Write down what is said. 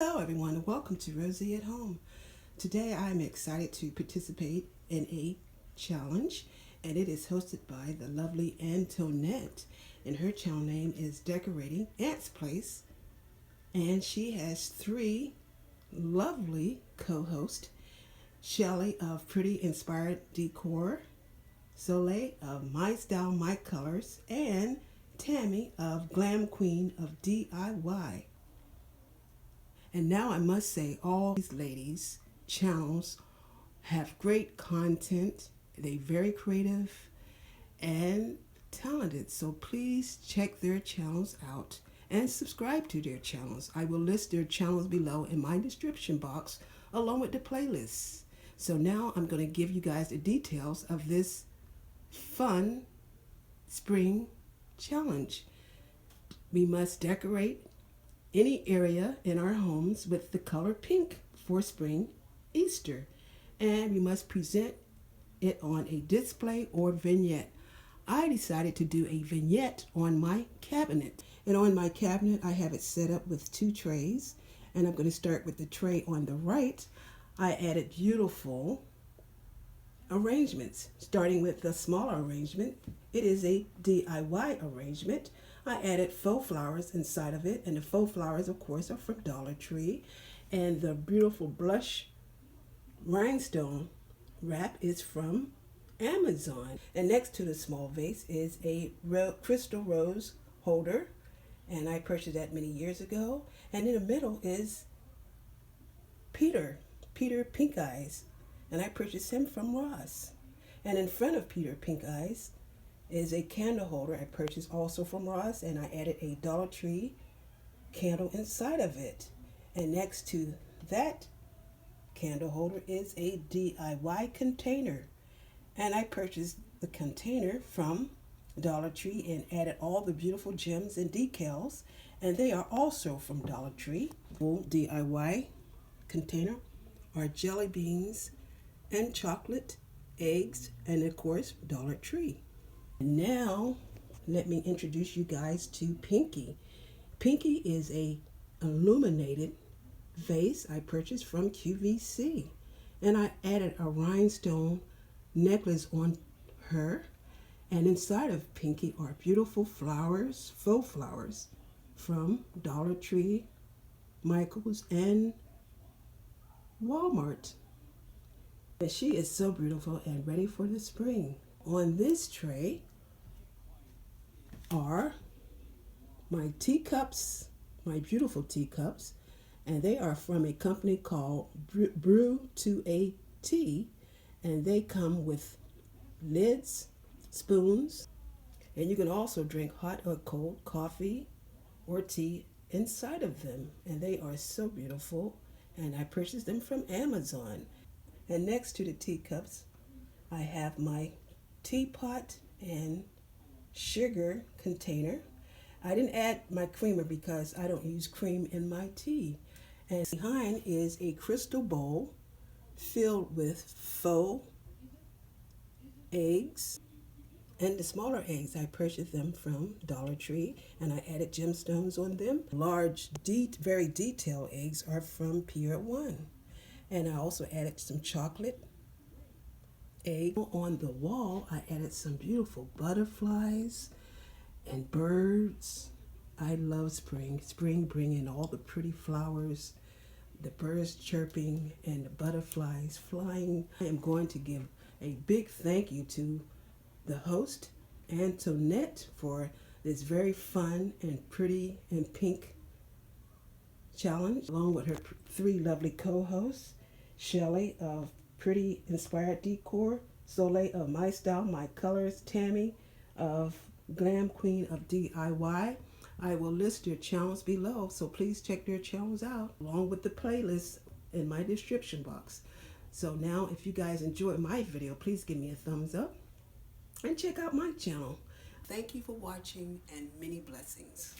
Hello everyone and welcome to Rosie at Home. Today I'm excited to participate in a challenge, and it is hosted by the lovely Antonette, and her channel name is Decorating Aunt's Place, and she has three lovely co-hosts: Shelley of Pretty Inspired Decor, Sule of MystyleMycolours, and Tammy of Glam Queen of DIY. And now I must say, all these ladies' channels have great content. They're very creative and talented. So please check their channels out and subscribe to their channels. I will list their channels below in my description box along with the playlists. So now I'm going to give you guys the details of this fun spring challenge. We must decorate any area in our homes with the color pink for spring Easter, and we must present it on a display or vignette. I decided to do a vignette on my cabinet, and on my cabinet I have it set up with two trays, and I'm going to start with the tray on the right. I added beautiful arrangements, starting with the smaller arrangement. It is a DIY arrangement. I added faux flowers inside of it, and the faux flowers, of course, are from Dollar Tree. And the beautiful blush rhinestone wrap is from Amazon. And next to the small vase is a crystal rose holder, and I purchased that many years ago. And in the middle is Peter Pink Eyes, and I purchased him from Ross. And in front of Peter Pink Eyes is a candle holder I purchased also from Ross, and I added a Dollar Tree candle inside of it. And next to that candle holder is a DIY container, and I purchased the container from Dollar Tree and added all the beautiful gems and decals, and they are also from Dollar Tree. Full DIY container are jelly beans and chocolate, eggs, and of course Dollar Tree. Now, let me introduce you guys to Pinky. Pinky is a illuminated vase I purchased from QVC, and I added a rhinestone necklace on her, and inside of Pinky are beautiful flowers, faux flowers from Dollar Tree, Michael's, and Walmart. And she is so beautiful and ready for the spring. On this tray are my teacups, my beautiful teacups, and they are from a company called Brew to a Tea, and they come with lids, spoons, and you can also drink hot or cold coffee or tea inside of them, and they are so beautiful, and I purchased them from Amazon. And next to the teacups I have my teapot and sugar container. I didn't add my creamer because I don't use cream in my tea. And behind is a crystal bowl filled with faux eggs, and the smaller eggs I purchased them from Dollar Tree, and I added gemstones on them. Large, very detailed eggs are from Pier 1, and I also added some chocolate egg. On the wall I added some beautiful butterflies and birds. I love spring bringing all the pretty flowers, the birds chirping, and the butterflies flying. I am going to give a big thank you to the host Antonette for this very fun and pretty and pink challenge, along with her three lovely co-hosts: Shelley of Pretty Inspired Decor, Sule of MystyleMycolours, Tammy of Glam Queen of DIY. I will list their channels below, so please check their channels out along with the playlist in my description box. So now, if you guys enjoyed my video, please give me a thumbs up and check out my channel. Thank you for watching, and many blessings.